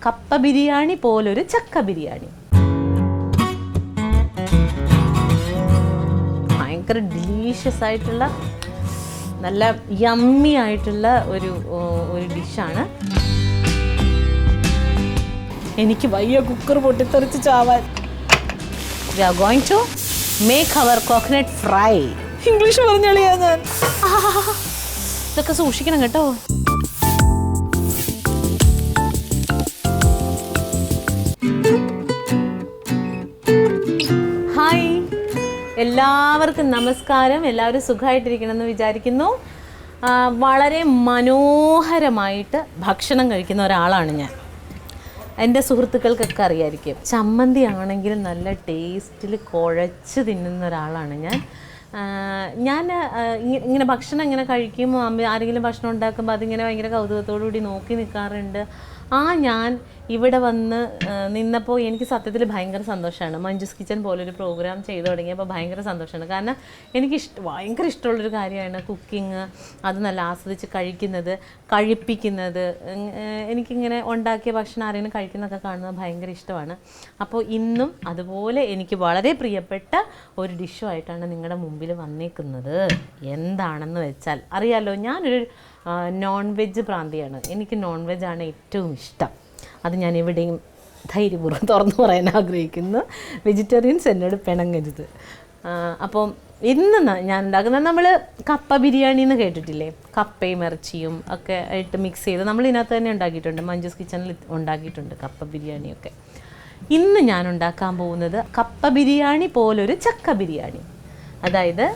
കപ്പ ബിരിയാണി പോലൊരു ചക്ക ബിരിയാണി. ഭയങ്കര ഡിലീഷ്യസ് ആയിട്ടുള്ള നല്ല യമ്മി ആയിട്ടുള്ള ഒരു ഡിഷാണ്. എനിക്ക് വയ്യ കുക്കർ പൊട്ടിത്തെറിച്ച് ചാവാൻ. We are going to make our coconut fry. English പറഞ്ഞാളിയാ ഞാൻ. ഇതൊക്കെ സൂക്ഷിക്കണം കേട്ടോ. ഹായ്, എല്ലാവർക്കും നമസ്കാരം. എല്ലാവരും സുഖമായിട്ടിരിക്കണമെന്ന് വിചാരിക്കുന്നു. വളരെ മനോഹരമായിട്ട് ഭക്ഷണം കഴിക്കുന്ന ഒരാളാണ് ഞാൻ. എൻ്റെ സുഹൃത്തുക്കൾക്കൊക്കെ അറിയായിരിക്കും. ചമ്മന്തി ആണെങ്കിലും നല്ല ടേസ്റ്റിൽ കുഴച്ച് തിന്നുന്ന ഒരാളാണ് ഞാൻ. ഇങ്ങനെ ഭക്ഷണം ഇങ്ങനെ കഴിക്കുമ്പോൾ ആരെങ്കിലും ഭക്ഷണം ഉണ്ടാക്കുമ്പോൾ അതിങ്ങനെ ഭയങ്കര കൗതുകത്തോടു കൂടി നോക്കി നിൽക്കാറുണ്ട്. ഞാൻ ഇവിടെ വന്ന് നിന്നപ്പോൾ എനിക്ക് സത്യത്തിൽ ഭയങ്കര സന്തോഷമാണ്. മഞ്ജുസ് കിച്ചൻ പോലൊരു പ്രോഗ്രാം ചെയ്തു തുടങ്ങിയപ്പോൾ ഭയങ്കര സന്തോഷമാണ്. കാരണം ഭയങ്കര ഇഷ്ടമുള്ളൊരു കാര്യമാണ് കുക്കിങ്. അത് നല്ല ആസ്വദിച്ച് കഴിപ്പിക്കുന്നത്. എനിക്കിങ്ങനെ ഉണ്ടാക്കിയ ഭക്ഷണം ആരെങ്കിലും കഴിക്കുന്നതൊക്കെ കാണുന്നത് ഭയങ്കര ഇഷ്ടമാണ്. അപ്പോൾ ഇന്നും അതുപോലെ എനിക്ക് വളരെ പ്രിയപ്പെട്ട ഒരു ഡിഷുമായിട്ടാണ് നിങ്ങളുടെ മുമ്പിൽ വന്നേക്കുന്നത്. എന്താണെന്ന് വെച്ചാൽ അറിയാലോ, ഞാനൊരു നോൺ വെജ് പ്രാന്തിയാണ്. എനിക്ക് നോൺ വെജാണ് ഏറ്റവും ഇഷ്ടം. അത് ഞാൻ എവിടെയും ധൈര്യപൂർവ്വം തുറന്നു പറയാൻ ആഗ്രഹിക്കുന്നു. വെജിറ്റേറിയൻസ് എന്നോട് പിണങ്ങരുത്. അപ്പം ഇന്ന് ഞാൻ ഉണ്ടാക്കുന്നത്, നമ്മൾ കപ്പ ബിരിയാണി എന്ന് കേട്ടിട്ടില്ലേ? കപ്പയും ഇറച്ചിയും ഒക്കെ ആയിട്ട് മിക്സ് ചെയ്ത് നമ്മൾ ഇതിനകത്ത് തന്നെ ഉണ്ടാക്കിയിട്ടുണ്ട്. മഞ്ജുസ് കിച്ചണിൽ ഉണ്ടാക്കിയിട്ടുണ്ട് കപ്പ ബിരിയാണിയൊക്കെ. ഇന്ന് ഞാൻ ഉണ്ടാക്കാൻ പോകുന്നത് കപ്പ ബിരിയാണി പോലൊരു ചക്ക ബിരിയാണി. അതായത്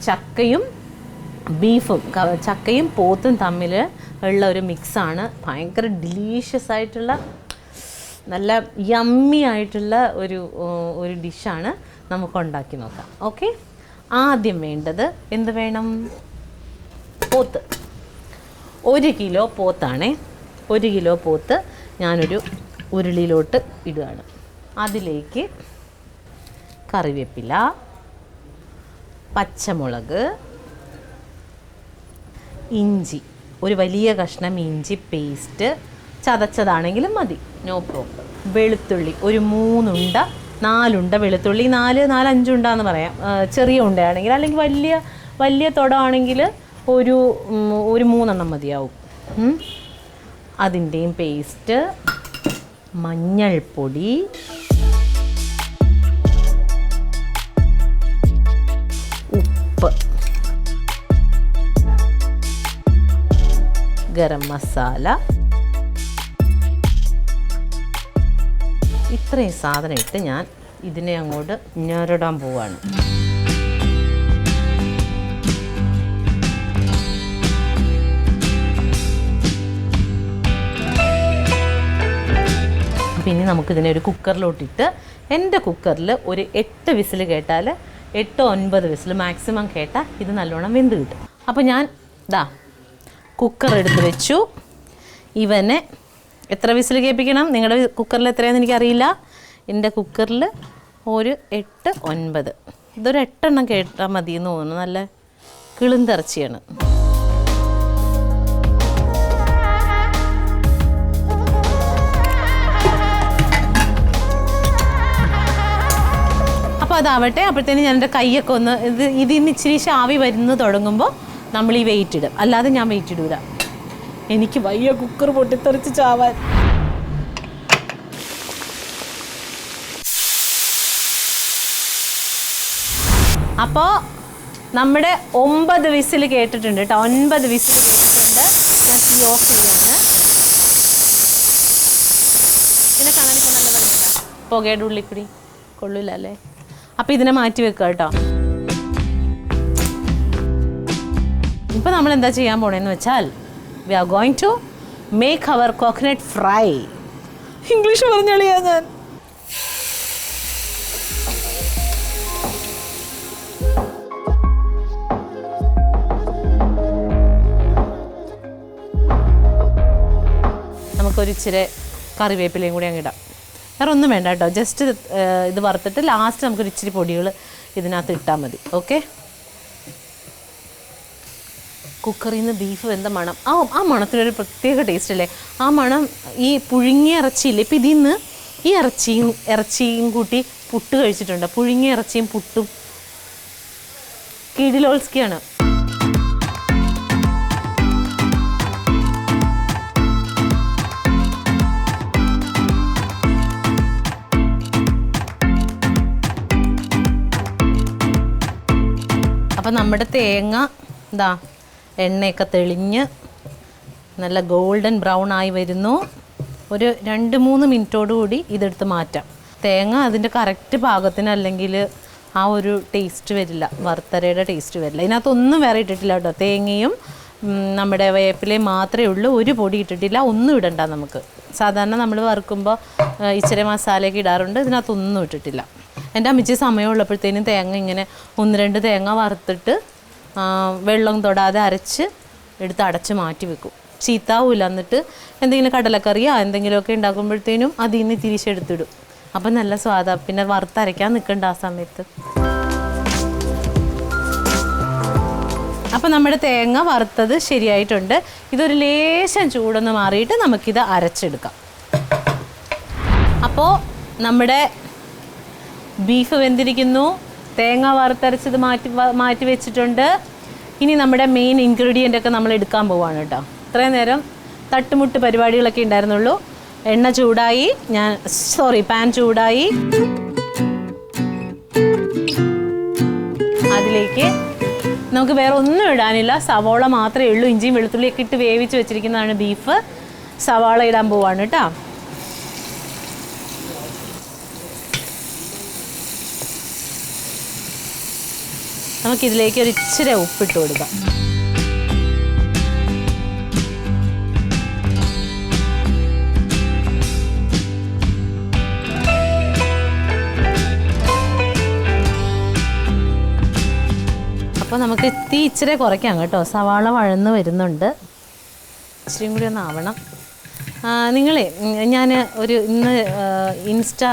ചക്കയും ബീഫും ചക്കയും പോത്തും തമ്മിൽ ഉള്ള ഒരു മിക്സാണ്. ഭയങ്കര ഡിലീഷ്യസ് ആയിട്ടുള്ള നല്ല യമ്മി ആയിട്ടുള്ള ഒരു ഡിഷാണ്. നമുക്ക് ഉണ്ടാക്കി നോക്കാം. ഓക്കെ, ആദ്യം വേണ്ടത് എന്ത് വേണം? പോത്ത്. 1 കിലോ പോത്താണേ. 1 കിലോ പോത്ത് ഞാനൊരു ഉരുളിയിലോട്ട് ഇടുകയാണ്. അതിലേക്ക് കറിവേപ്പില, പച്ചമുളക്, ഇഞ്ചി, ഒരു വലിയ കഷ്ണം ഇഞ്ചി പേസ്റ്റ്, ചതച്ചതാണെങ്കിലും മതി, നോ പ്രോബ്ലം. വെളുത്തുള്ളി ഒരു 4 ഉണ്ട വെളുത്തുള്ളി, 4-5 ഉണ്ടെന്ന് പറയാം. ചെറിയ ഉണ്ടയാണെങ്കിൽ, അല്ലെങ്കിൽ വലിയ തൊടമാണെങ്കിൽ ഒരു 3 മതിയാവും. അതിൻ്റെയും പേസ്റ്റ്, മഞ്ഞൾപ്പൊടി, ഉപ്പ്, ഗരം മസാല, ഇത്രയും സാധനം ഇട്ട് ഞാൻ ഇതിനെ അങ്ങോട്ട് ഞെരടാൻ പോവാണ്. പിന്നെ നമുക്കിതിനെ ഒരു കുക്കറിലോട്ടിട്ട്, എൻ്റെ കുക്കറിൽ ഒരു 8 വിസിൽ കേട്ടാൽ, 8-9 വിസിൽ മാക്സിമം കേട്ടാൽ ഇത് നല്ലോണം വെന്ത് കിട്ടും. അപ്പോൾ ഞാൻ കുക്കർ എടുത്ത് വെച്ചു. ഇവനെ എത്ര വിസിൽ കേൾപ്പിക്കണം? നിങ്ങളുടെ കുക്കറിൽ എത്രയാണെന്ന് എനിക്കറിയില്ല. എൻ്റെ കുക്കറിൽ ഒരു 8-9, ഇതൊരു 8 എണ്ണം കേട്ടാൽ മതി എന്ന് തോന്നുന്നു. നല്ല കിളുന്തിറച്ചിയാണ്. അപ്പോൾ അതാവട്ടെ. അപ്പോഴത്തേനും ഞാൻ എൻ്റെ കൈയൊക്കെ ഒന്ന് ഇതിന് ഇച്ചിരി ആവി വരുന്നു തുടങ്ങുമ്പോൾ നമ്മൾ ഈ വെയിറ്റ് ഇടും. അല്ലാതെ ഞാൻ വെയിറ്റ് ഇടൂല. എനിക്ക് വയ്യ കുക്കർ പൊട്ടിത്തെറിച്ച് ചാവാൻ. അപ്പോൾ നമ്മുടെ 9 വിസിൽ കേട്ടിട്ടുണ്ട് കേട്ടോ. 9 വിസിൽ കേട്ടിട്ടുണ്ട്. ഞാൻ തീ ഓഫ് ചെയ്യാണ്. ഇതിനെ കാണാനിപ്പോൾ നല്ല ഭംഗിയുണ്ടോ? പുകയുടെ ഉള്ളിക്കൂടി കൊള്ളില്ല അല്ലേ? അപ്പോൾ ഇതിനെ മാറ്റി വെക്കുക കേട്ടോ. ഇപ്പോൾ നമ്മൾ എന്താ ചെയ്യാൻ പോണേന്ന് വെച്ചാൽ, we are going to make our coconut fry. English പറഞ്ഞാളിയാ ഞാൻ. നമുക്കൊരു ഇച്ചിരി കറിവേപ്പിലയും കൂടി അങ്ങിടാം. വേറെ ഒന്നും വേണ്ട കേട്ടോ. ജസ്റ്റ് ഇത് വറുത്തിട്ട് ലാസ്റ്റ് നമുക്കൊരു ഇച്ചിരി പൊടികൾ ഇതിനകത്ത് ഇട്ടാൽ മതി. ഓക്കെ, കുക്കറിൽ നിന്ന് ബീഫ് വെന്ത മണം, ആ മണത്തിനൊരു പ്രത്യേക ടേസ്റ്റ് അല്ലേ. ആ മണം ഈ പുഴുങ്ങിയ ഇറച്ചിയില്ലേ, ഇപ്പം ഇതിൽ നിന്ന് ഈ ഇറച്ചിയും കൂട്ടി പുട്ട് കഴിച്ചിട്ടുണ്ട്. പുഴുങ്ങിയ ഇറച്ചിയും പുട്ടും കിടിലോൾസ്കിയാണ്. അപ്പം നമ്മുടെ തേങ്ങ ഇതാ എണ്ണയൊക്കെ തെളിഞ്ഞ് നല്ല ഗോൾഡൻ ബ്രൗൺ ആയി വരുന്നു. ഒരു 2-3 മിനിറ്റോടുകൂടി ഇതെടുത്ത് മാറ്റാം. തേങ്ങ അതിൻ്റെ കറക്റ്റ് പാകത്തിന്, അല്ലെങ്കിൽ ആ ഒരു ടേസ്റ്റ് വരില്ല, വറുത്തരയുടെ ടേസ്റ്റ് വരില്ല. ഇതിനകത്തൊന്നും വേറെ ഇട്ടിട്ടില്ല കേട്ടോ. തേങ്ങയും നമ്മുടെ വേപ്പിലയും മാത്രമേ ഉള്ളൂ, ഒരു പൊടി ഇട്ടിട്ടില്ല, ഒന്നും ഇടണ്ട നമുക്ക്. സാധാരണ നമ്മൾ വറുക്കുമ്പോൾ ഇച്ചിരി മസാലയൊക്കെ ഇടാറുണ്ട്, ഇതിനകത്തൊന്നും ഇട്ടിട്ടില്ല. എൻ്റെ അമ്മച്ചി സമയമുള്ളപ്പോഴത്തേനും തേങ്ങ ഇങ്ങനെ 1-2 തേങ്ങ വറുത്തിട്ട് വെള്ളം തൊടാതെ അരച്ച് എടുത്ത് അടച്ച് മാറ്റി വെക്കും. ചീത്താവില്ല. എന്നിട്ട് എന്തെങ്കിലും കടലക്കറിയോ എന്തെങ്കിലുമൊക്കെ ഉണ്ടാക്കുമ്പോഴത്തേനും അതിൽ നിന്ന് തിരിച്ചെടുത്തിടും. അപ്പം നല്ല സ്വാദാണ്. പിന്നെ വറുത്തരയ്ക്കാൻ നിൽക്കണ്ട ആ സമയത്ത്. അപ്പം നമ്മുടെ തേങ്ങ വറുത്തത് ശരിയായിട്ടുണ്ട്. ഇതൊരു ലേശം ചൂടൊന്ന് മാറിയിട്ട് നമുക്കിത് അരച്ചെടുക്കാം. അപ്പോൾ നമ്മുടെ ബീഫ് വെന്തിരിക്കുന്നു. തേങ്ങ വറുത്തരച്ചത് മാറ്റി വെച്ചിട്ടുണ്ട്. ഇനി നമ്മുടെ മെയിൻ ഇൻഗ്രീഡിയൻ്റ് ഒക്കെ നമ്മൾ എടുക്കാൻ പോവാണ് കേട്ടോ. ഇത്രയും നേരം തട്ടുമുട്ട് പരിപാടികളൊക്കെ ഉണ്ടായിരുന്നുള്ളൂ. എണ്ണ ചൂടായി, പാൻ ചൂടായി. അതിലേക്ക് നമുക്ക് വേറെ ഒന്നും ഇടാനില്ല, സവാള മാത്രമേ ഉള്ളൂ. ഇഞ്ചിയും വെളുത്തുള്ളിയൊക്കെ ഇട്ട് വേവിച്ച് വെച്ചിരിക്കുന്നതാണ് ബീഫ്. സവാള ഇടാൻ പോവാണ് കേട്ടോ. നമുക്കിതിലേക്ക് ഒരു ഇച്ചിരി ഉപ്പിട്ട് കൊടുക്കാം. അപ്പോൾ നമുക്ക് തീ ഇച്ചിരി കുറയ്ക്കാം കേട്ടോ. സവാള വഴന്ന് വരുന്നുണ്ട്, ഇച്ചിരിയും കൂടി ഒന്ന് ആവണം. നിങ്ങളെ ഞാൻ ഇന്ന് ഇൻസ്റ്റ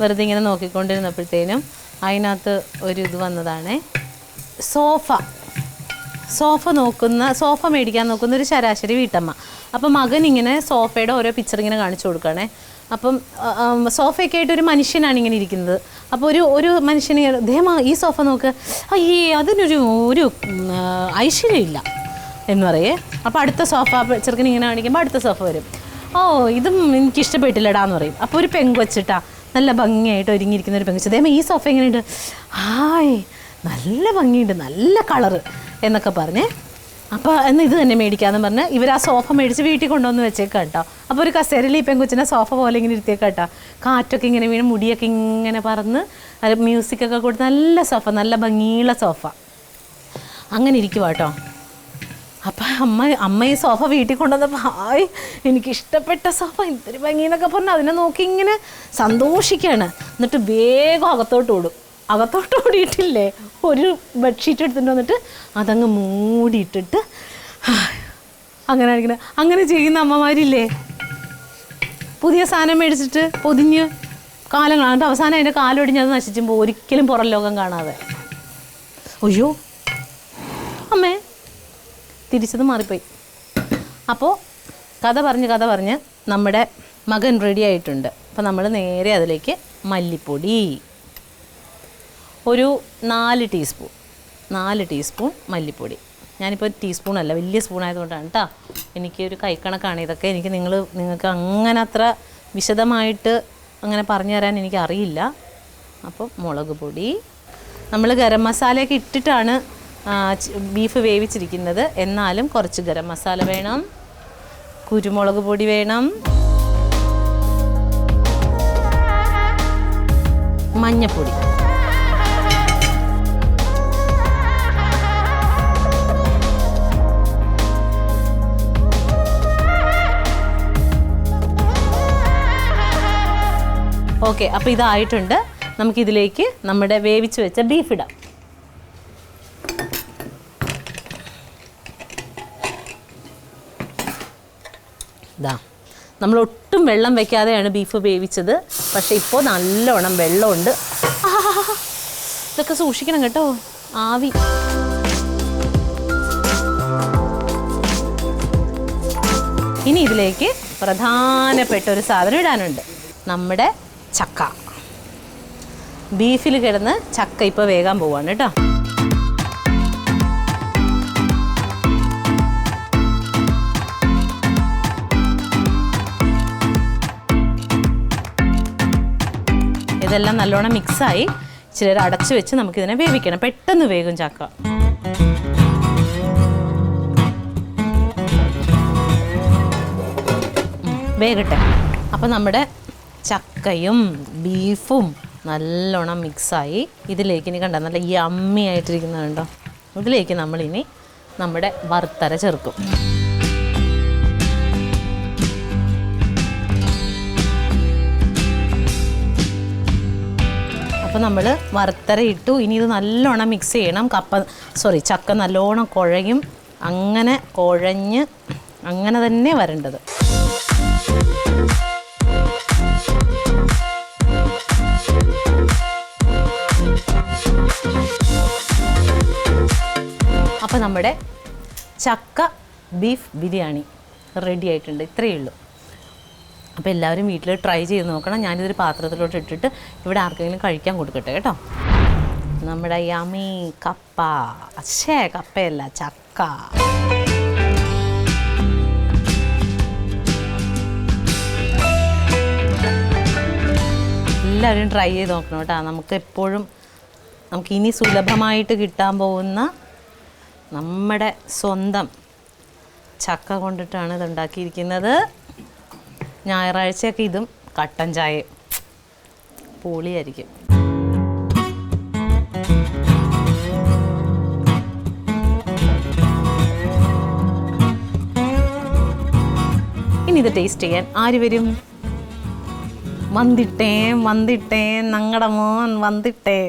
വെറുതെ ഇങ്ങനെ നോക്കിക്കൊണ്ടിരുന്നപ്പോഴത്തേനും അതിനകത്ത് ഇത് വന്നതാണേ. സോഫ മേടിക്കാൻ നോക്കുന്ന ഒരു ശരാശരി വീട്ടമ്മ. അപ്പം മകൻ ഇങ്ങനെ സോഫയുടെ ഓരോ പിക്ചർ ഇങ്ങനെ കാണിച്ചു കൊടുക്കുകയാണേ. അപ്പം സോഫയൊക്കെ ആയിട്ട് ഒരു മനുഷ്യനാണ് ഇങ്ങനെ ഇരിക്കുന്നത്. അപ്പോൾ ഒരു മനുഷ്യന് ഈ സോഫ നോക്ക്, അതിനൊരു ഐശ്വര്യമില്ല എന്ന് പറയേ. അപ്പോൾ അടുത്ത സോഫ ചെറുക്കൻ ഇങ്ങനെ കാണിക്കുമ്പോൾ അടുത്ത സോഫ വരും. ഇതും എനിക്കിഷ്ടപ്പെട്ടില്ലടാന്ന് പറയും. അപ്പോൾ ഒരു പെങ്കൊച്ചിട്ടാ നല്ല ഭംഗിയായിട്ട് ഒരുങ്ങിയിരിക്കുന്ന ഒരു പെങ്കൊച്ച്, ഈ സോഫ എങ്ങനെയുണ്ട്, നല്ല ഭംഗിയുണ്ട്, നല്ല കളറ് എന്നൊക്കെ പറഞ്ഞേ. അപ്പോൾ എന്നാൽ ഇത് തന്നെ മേടിക്കാമെന്ന് പറഞ്ഞ് ഇവർ ആ സോഫ മേടിച്ച് വീട്ടിൽ കൊണ്ടുവന്ന് വെച്ചേക്കാം കേട്ടോ. അപ്പോൾ ഒരു കസേരയിൽ ഈ പെങ്കൊച്ചിനെ സോഫ പോലെ ഇങ്ങനെ ഇരുത്തിയേക്കാം കേട്ടോ. കാറ്റൊക്കെ ഇങ്ങനെ വീണ് മുടിയൊക്കെ ഇങ്ങനെ പറന്ന് മ്യൂസിക്കൊക്കെ കൊടുത്ത് നല്ല സോഫ, നല്ല ഭംഗിയുള്ള സോഫ. അങ്ങനെ ഇരിക്കുക കേട്ടോ. അപ്പം അമ്മ ഈ സോഫ വീട്ടിൽ കൊണ്ടുവന്നപ്പോൾ എനിക്കിഷ്ടപ്പെട്ട സോഫ, എന്തൊരു ഭംഗിയെന്നൊക്കെ പറഞ്ഞ് അതിനെ നോക്കി ഇങ്ങനെ സന്തോഷിക്കുകയാണ്. എന്നിട്ട് വേഗം അകത്തോട്ട് ഓടിയിട്ടില്ലേ, ഒരു ബെഡ്ഷീറ്റ് എടുത്തിട്ട് വന്നിട്ട് അതങ്ങ് മൂടിയിട്ടിട്ട് അങ്ങനെ ചെയ്യുന്ന അമ്മമാരില്ലേ. പുതിയ സാധനം മേടിച്ചിട്ട് പൊതിഞ്ഞ് കാലങ്ങളാണ്ട് അവസാനം അതിൻ്റെ കാലൊടിഞ്ഞ് അത് നശിച്ചുമ്പോൾ ഒരിക്കലും പുറം ലോകം കാണാതെ. അയ്യോ അമ്മേ, തിരിച്ചത് മാറിപ്പോയി. അപ്പോൾ കഥ പറഞ്ഞ് നമ്മുടെ മകൻ റെഡി ആയിട്ടുണ്ട്. അപ്പോൾ നമ്മൾ നേരെ അതിലേക്ക് മല്ലിപ്പൊടി ഒരു 4 ടീസ്പൂൺ മല്ലിപ്പൊടി. ഞാനിപ്പോൾ ടീസ്പൂണല്ല, വലിയ സ്പൂൺ ആയതുകൊണ്ടാണ് കേട്ടോ. എനിക്ക് ഒരു കൈക്കണക്കാണ് ഇതൊക്കെ. നിങ്ങൾക്ക് അങ്ങനെ അത്ര വിശദമായിട്ട് അങ്ങനെ പറഞ്ഞു തരാൻ എനിക്കറിയില്ല. അപ്പോൾ മുളക് പൊടി, നമ്മൾ ഗരം മസാലയൊക്കെ ഇട്ടിട്ടാണ് ബീഫ് വേവിച്ചിരിക്കുന്നത്. എന്നാലും കുറച്ച് ഗരം മസാല വേണം, കുരുമുളക് പൊടി വേണം, മഞ്ഞൾപ്പൊടി, ഓക്കെ. അപ്പോൾ ഇതായിട്ടുണ്ട്. നമുക്കിതിലേക്ക് നമ്മുടെ വേവിച്ച് വെച്ച ബീഫ് ഇടാം. നമ്മൾ ഒട്ടും വെള്ളം വെക്കാതെയാണ് ബീഫ് വേവിച്ചത്. പക്ഷേ ഇപ്പോൾ നല്ലോണം വെള്ളമുണ്ട്. ഇതൊക്കെ സൂക്ഷിക്കണം കേട്ടോ, ആവി. ഇനി ഇതിലേക്ക് പ്രധാനപ്പെട്ട ഒരു സാധനം ഇടാനുണ്ട്, നമ്മുടെ ചക്ക. ബീഫിൽ കിടന്ന് ചക്ക ഇപ്പോൾ വേകാൻ പോവാണ് കേട്ടോ. ഇതെല്ലാം നല്ലോണം മിക്സായി ചിലർ അടച്ചു വെച്ച് നമുക്കിതിനെ വേവിക്കണം. പെട്ടെന്ന് വേഗം ചക്ക. വേഗട്ടെ. അപ്പം നമ്മുടെ ചക്കയും ബീഫും നല്ലോണം മിക്സായി ഇതിലേക്ക് ഇനി കണ്ട നല്ല യമ്മി ആയിട്ടിരിക്കുന്നത് കണ്ടോ. ഇതിലേക്ക് നമ്മളിനി നമ്മുടെ വറുത്തര ചേർക്കും. അപ്പോൾ നമ്മൾ വറുത്തര ഇട്ടു. ഇനി ഇത് നല്ലോണം മിക്സ് ചെയ്യണം. ചക്ക നല്ലോണം കുഴയും. അങ്ങനെ കുഴഞ്ഞ് അങ്ങനെ തന്നെ വരേണ്ടത്. അപ്പോൾ നമ്മുടെ ചക്ക ബീഫ് ബിരിയാണി റെഡി ആയിട്ടുണ്ട്. ഇത്രയേ ഉള്ളൂ. അപ്പോൾ എല്ലാവരും വീട്ടിൽ ട്രൈ ചെയ്ത് നോക്കണം. ഞാനിതൊരു പാത്രത്തിലോട്ട് ഇട്ടിട്ട് ഇവിടെ ആർക്കെങ്കിലും കഴിക്കാൻ കൊടുക്കട്ടെ കേട്ടോ. നമ്മുടെ യമി കപ്പ, കപ്പയല്ല ചക്ക. എല്ലാവരും ട്രൈ ചെയ്ത് നോക്കണം കേട്ടോ. നമുക്കിനി സുലഭമായിട്ട് കിട്ടാൻ പോകുന്ന നമ്മുടെ സ്വന്തം ചക്ക കൊണ്ടിട്ടാണ് ഇത് ഉണ്ടാക്കിയിരിക്കുന്നത്. ഞായറാഴ്ചയൊക്കെ ഇതും കട്ടൻ ചായ പൊളിയായിരിക്കും. ഇനി ഇത് ടേസ്റ്റ് ചെയ്യാൻ ആര് വരും? വന്നിട്ടേ ഞങ്ങളുടെ മോൻ വന്നിട്ടേ.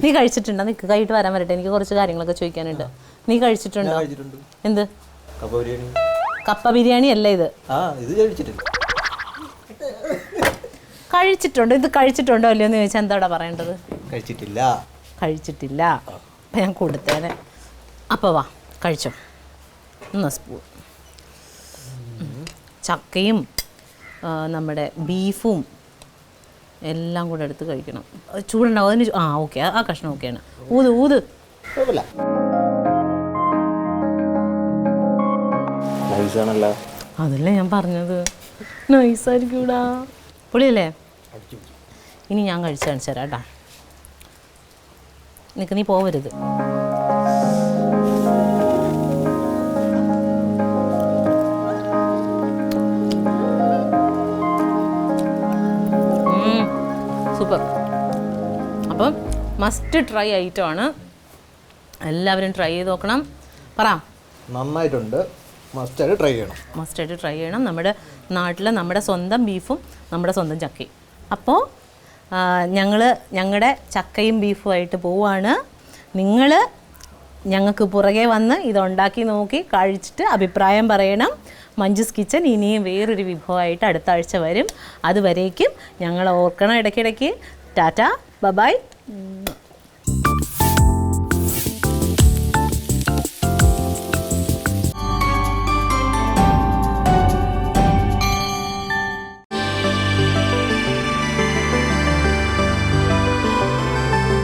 നീ കഴിച്ചിട്ടുണ്ടോ? നിനക്ക് കൈയിട്ട് വരാൻ വരട്ടെ, എനിക്ക് കുറച്ച് കാര്യങ്ങളൊക്കെ ചോദിക്കാനുണ്ട്. നീ കഴിച്ചിട്ടുണ്ടോ? എന്ത്? കപ്പ ബിരിയാണി അല്ല ഇത്. കഴിച്ചിട്ടുണ്ടോ? ഇത് കഴിച്ചിട്ടുണ്ടോ അല്ലയോ എന്ന് ചോദിച്ചാൽ എന്താ പറയേണ്ടത്? കഴിച്ചിട്ടില്ല. അപ്പം ഞാൻ കൊടുത്തേനെ. അപ്പോൾ വാ കഴിച്ചോ. സ്പൂൺ ചക്കയും നമ്മുടെ ബീഫും എല്ലാം കൂടെ എടുത്ത് കഴിക്കണം. ചൂടുണ്ടാവും അതിന്. ഓക്കെ, ആ കഷ്ണം ഓക്കെയാണ്. ഊത്. അതല്ലേ ഞാൻ പറഞ്ഞത്, നൈസായിരിക്കൂടാ. പൊളിയല്ലേ? ഇനി ഞാൻ കഴിച്ച് കാണിച്ചു തരാം കേട്ടോ. നീ പോവരുത്. സൂപ്പർ. അപ്പം മസ്റ്റ് ട്രൈ ഐറ്റമാണ്. എല്ലാവരും ട്രൈ ചെയ്ത് നോക്കണം. പറ. നന്നായിട്ടുണ്ട്. മസ്റ്റായിട്ട് ട്രൈ ചെയ്യണം. നമ്മുടെ നാട്ടിലെ നമ്മുടെ സ്വന്തം ബീഫും നമ്മുടെ സ്വന്തം ചക്കയും. അപ്പോൾ ഞങ്ങളുടെ ചക്കയും ബീഫുമായിട്ട് പോവുകയാണ്. നിങ്ങൾ ഞങ്ങൾക്ക് പുറകെ വന്ന് ഇതുണ്ടാക്കി നോക്കി കഴിച്ചിട്ട് അഭിപ്രായം പറയണം. മഞ്ജുസ് കിച്ചൻ ഇനിയും വേറൊരു വിഭവമായിട്ട് അടുത്ത ആഴ്ച വരും. അതുവരേക്കും ഞങ്ങൾ ഓർക്കണം ഇടയ്ക്കിടയ്ക്ക്. ടാറ്റ, ബൈ.